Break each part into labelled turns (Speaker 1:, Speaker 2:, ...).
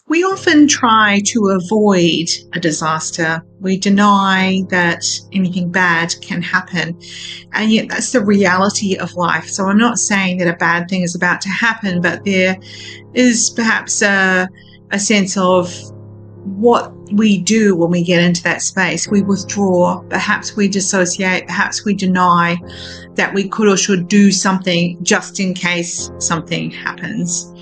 Speaker 1: We often try to avoid a disaster. We deny that anything bad can happen. And yet that's the reality of life. So I'm not saying that a bad thing is about to happen, but there is perhaps a sense of what we do when we get into that space. We withdraw, perhaps we dissociate, perhaps we deny that we could or should do something just in case something happens.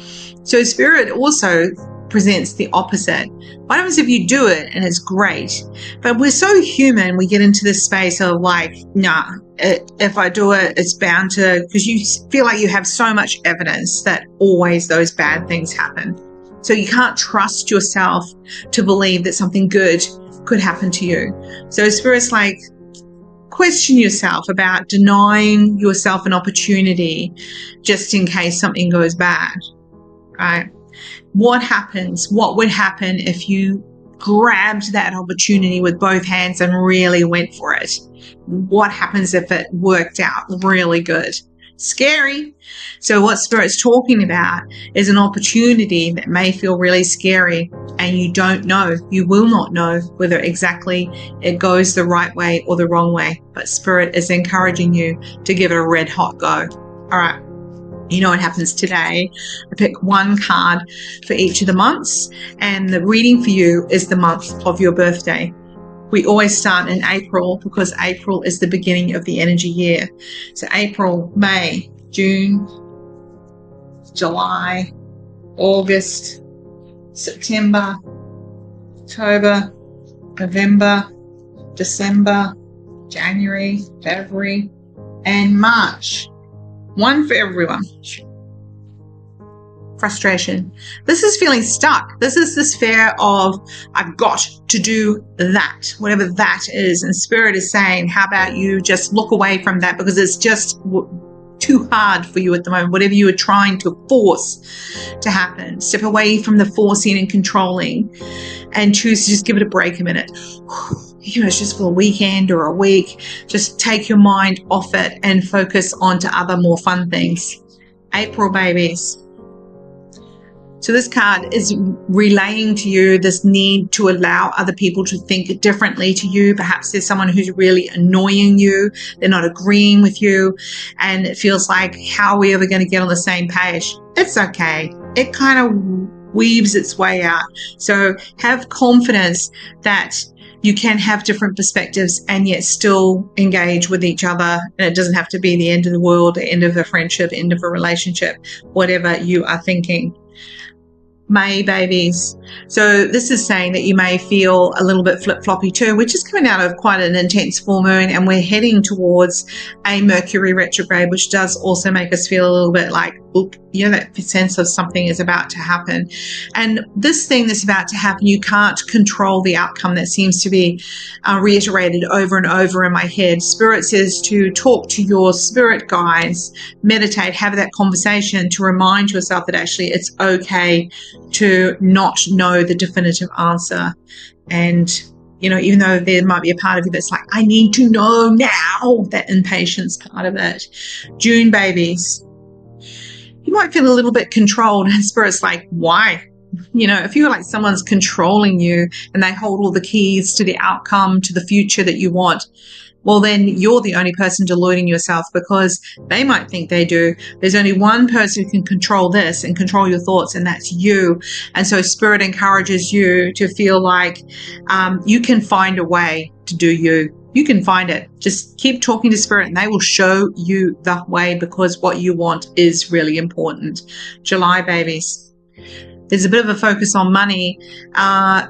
Speaker 1: So Spirit also presents the opposite. What happens if you do it and it's great? But we're so human, we get into this space of like, nah, if I do it, it's bound to, because you feel like you have so much evidence that always those bad things happen. So you can't trust yourself to believe that something good could happen to you. So Spirit's like, question yourself about denying yourself an opportunity just in case something goes bad, right? What happens? What would happen if you grabbed that opportunity with both hands and really went for it? What happens if it worked out really good? Scary. So what Spirit's talking about is an opportunity that may feel really scary, and you don't know, you will not know whether exactly it goes the right way or the wrong way. But Spirit is encouraging you to give it a red hot go. All right. You know what happens today. I pick one card for each of the months, and the reading for you is the month of your birthday. We always start in April because April is the beginning of the energy year. So April, May, June, July, August, September, October, November, December, January, February, and March. One for everyone. Frustration. This is feeling stuck. This is this fear of, I've got to do that, whatever that is. And Spirit is saying, how about you just look away from that because it's just too hard for you at the moment, whatever you are trying to force to happen. Step away from the forcing and controlling and choose to just give it a break a minute. You know, it's just for a weekend or a week. Just take your mind off it and focus on to other more fun things. April babies. So this card is relaying to you this need to allow other people to think differently to you. Perhaps there's someone who's really annoying you. They're not agreeing with you. And it feels like, how are we ever going to get on the same page? It's okay. It kind of weaves its way out. So have confidence that you can have different perspectives and yet still engage with each other. And it doesn't have to be the end of the world, the end of a friendship, end of a relationship, whatever you are thinking. May babies. So this is saying that you may feel a little bit flip-floppy too. We're just coming out of quite an intense full moon and we're heading towards a Mercury retrograde, which does also make us feel a little bit like, oop, you know, that sense of something is about to happen. And this thing that's about to happen, you can't control the outcome. That seems to be reiterated over and over in my head. Spirit says to talk to your spirit guides, meditate, have that conversation to remind yourself that actually it's okay to not know the definitive answer. And, you know, even though there might be a part of you that's like, I need to know now, that impatience part of it. June babies. You might feel a little bit controlled, and Spirit's like, why? You know, if you're like someone's controlling you and they hold all the keys to the outcome, to the future that you want, well, then you're the only person deluding yourself because they might think they do. There's only one person who can control this and control your thoughts, and that's you. And so Spirit encourages you to feel like you can find a way to do you. You can find it. Just keep talking to Spirit and they will show you the way, because what you want is really important. July babies. There's a bit of a focus on money.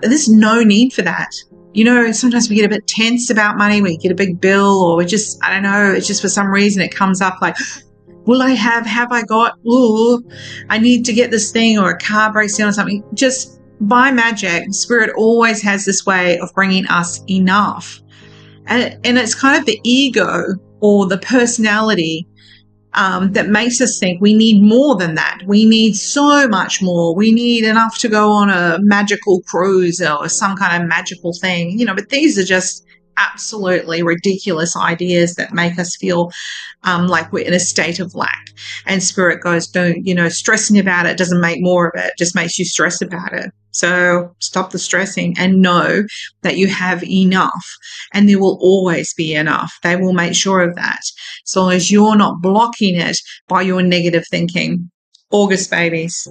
Speaker 1: There's no need for that. You know, sometimes we get a bit tense about money. We get a big bill, or we just, I don't know, it's just for some reason it comes up like, will I have I got, ooh, I need to get this thing, or a car breaks down or something. Just by magic, Spirit always has this way of bringing us enough. And it's kind of the ego or the personality that makes us think we need more than that. We need so much more. We need enough to go on a magical cruise or some kind of magical thing, you know, but these are just absolutely ridiculous ideas that make us feel like we're in a state of lack. And Spirit goes, don't, stressing about it doesn't make more of it, just makes you stress about it. So stop the stressing and know that you have enough, and there will always be enough. They will make sure of that, as long as you're not blocking it by your negative thinking. August babies.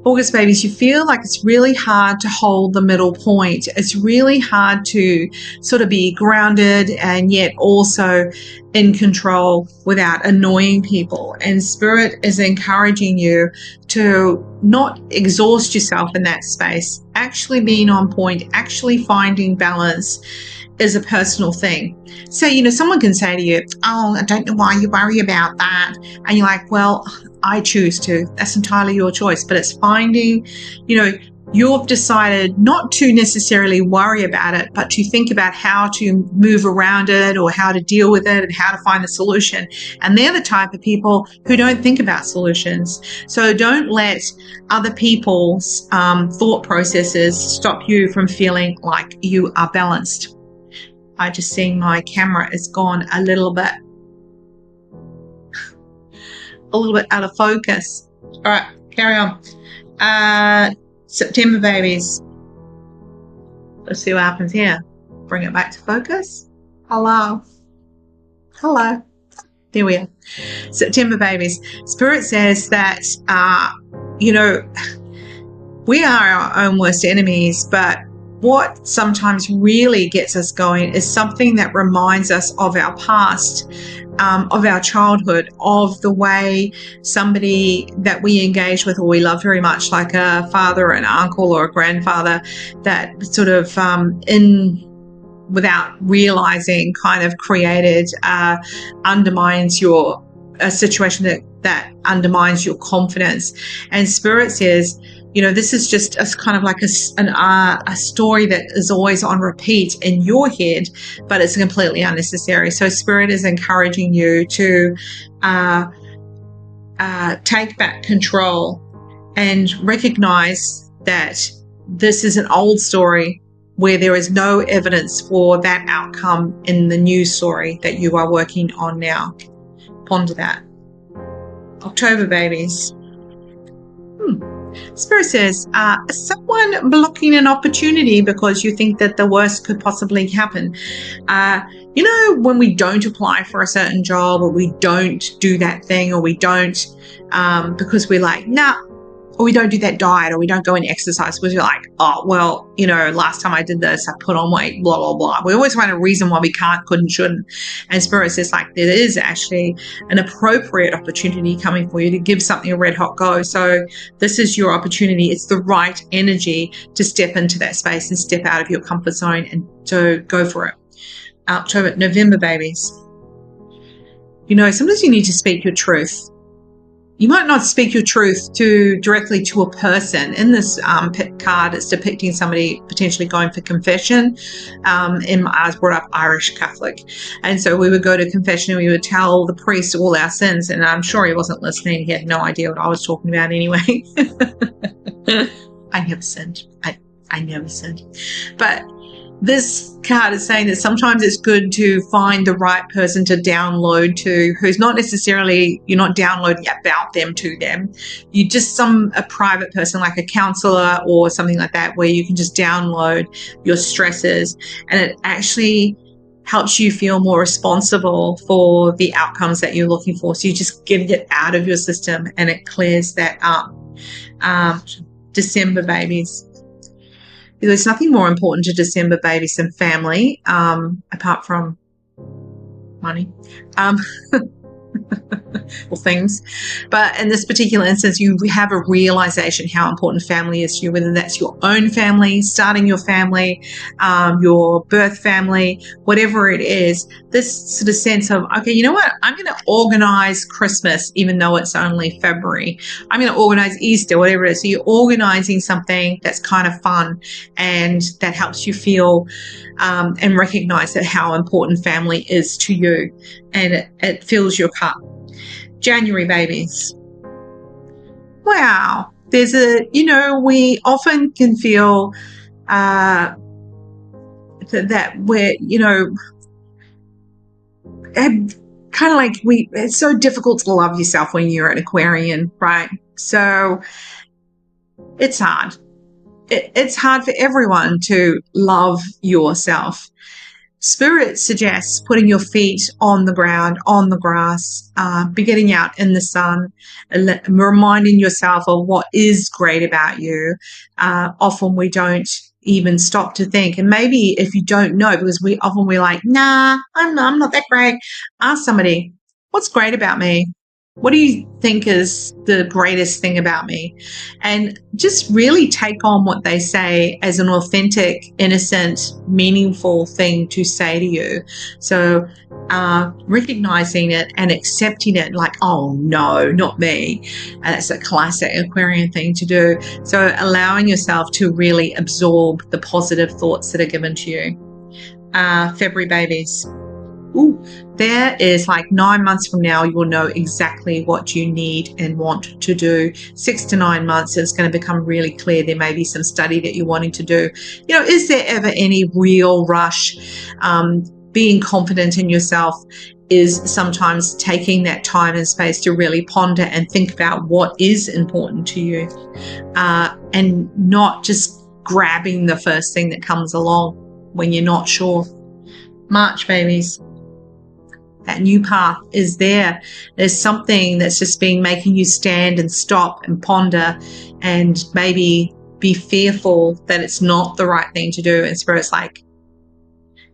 Speaker 1: August babies, you feel like it's really hard to hold the middle point. It's really hard to sort of be grounded and yet also in control without annoying people. And Spirit is encouraging you to not exhaust yourself in that space. Actually being on point, actually finding balance is a personal thing. So, someone can say to you, oh, I don't know why you worry about that. And you're like, well, I choose to. That's entirely your choice. But it's finding, you've decided not to necessarily worry about it, but to think about how to move around it or how to deal with it and how to find the solution. And they're the type of people who don't think about solutions. So don't let other people's thought processes stop you from feeling like you are balanced. I just seen my camera is gone a little bit out of focus. All right, carry on. September babies. Let's see what happens here. Bring it back to focus. Hello. There we are. September babies. Spirit says that, we are our own worst enemies, but what sometimes really gets us going is something that reminds us of our past, of our childhood, of the way somebody that we engage with or we love very much, like a father, an uncle, or a grandfather, that sort of without realizing kind of created undermines a situation that undermines your confidence. And Spirit says, this is just kind of like a story that is always on repeat in your head, but it's completely unnecessary. So Spirit is encouraging you to take back control and recognize that this is an old story where there is no evidence for that outcome in the new story that you are working on now. Ponder that. October babies. Spirit says, someone blocking an opportunity because you think that the worst could possibly happen. When we don't apply for a certain job, or we don't do that thing, or we don't because we're like, nah, or we don't do that diet, or we don't go and exercise because we're like, oh, well, last time I did this, I put on weight, blah, blah, blah. We always find a reason why we can't, couldn't, shouldn't. And Spirit says, like, there is actually an appropriate opportunity coming for you to give something a red hot go. So this is your opportunity. It's the right energy to step into that space and step out of your comfort zone and to go for it. November babies. Sometimes you need to speak your truth. You might not speak your truth directly to a person. In this card, it's depicting somebody potentially going for confession. I was brought up Irish Catholic. And so we would go to confession and we would tell the priest all our sins. And I'm sure he wasn't listening. He had no idea what I was talking about anyway. I never sinned. I never sinned. But this card is saying that sometimes it's good to find the right person to download to, who's not necessarily, you're not downloading about them to them. You just a private person, like a counselor or something like that, where you can just download your stresses, and it actually helps you feel more responsible for the outcomes that you're looking for. So you just get it out of your system and it clears that up. December babies. There's nothing more important to December babies than family, apart from money. Or things. But in this particular instance, you have a realization how important family is to you, whether that's your own family, starting your family, your birth family, whatever it is. This sort of sense of, okay, you know what? I'm going to organize Christmas, even though it's only February. I'm going to organize Easter, whatever it is. So you're organizing something that's kind of fun and that helps you feel and recognize that how important family is to you, and it fills your cup. January babies. Wow. We often can feel that we're, kind of like it's so difficult to love yourself when you're an Aquarian, right? So it's hard. It's hard for everyone to love yourself. Spirit suggests putting your feet on the ground, on the grass, be getting out in the sun, and reminding yourself of what is great about you. Often we don't even stop to think. And maybe if you don't know, because we're like, nah, I'm not that great. Ask somebody, what's great about me? What do you think is the greatest thing about me? And just really take on what they say as an authentic, innocent, meaningful thing to say to you. So recognizing it and accepting it like, oh, no, not me. And that's a classic Aquarian thing to do. So allowing yourself to really absorb the positive thoughts that are given to you. February babies. Ooh, there is like 9 months from now, you will know exactly what you need and want to do. 6 to 9 months, it's going to become really clear. There may be some study that you're wanting to do. Is there ever any real rush? Being confident in yourself is sometimes taking that time and space to really ponder and think about what is important to you, and not just grabbing the first thing that comes along when you're not sure. March babies. That new path is there. There's something that's just been making you stand and stop and ponder and maybe be fearful that it's not the right thing to do. And Spirit's like,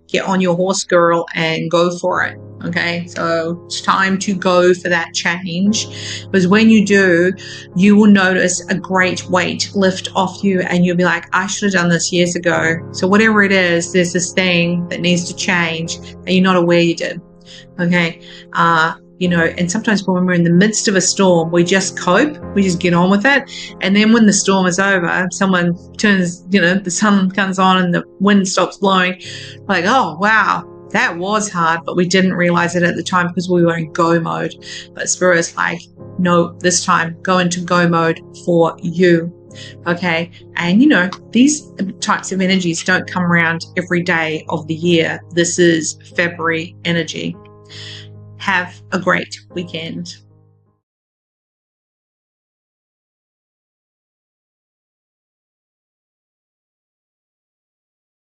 Speaker 1: get on your horse, girl, and go for it. Okay, so it's time to go for that change, because when you do, you will notice a great weight lift off you and you'll be like, I should have done this years ago. So whatever it is, there's this thing that needs to change and you're not aware you did. Okay, and sometimes when we're in the midst of a storm, we just cope, we just get on with it. And then when the storm is over, someone turns, the sun comes on and the wind stops blowing, like, oh, wow, that was hard, but we didn't realize it at the time because we were in go mode. But Spirit's like, no, this time go into go mode for you. Okay, and these types of energies don't come around every day of the year. This is February energy. Have a great weekend.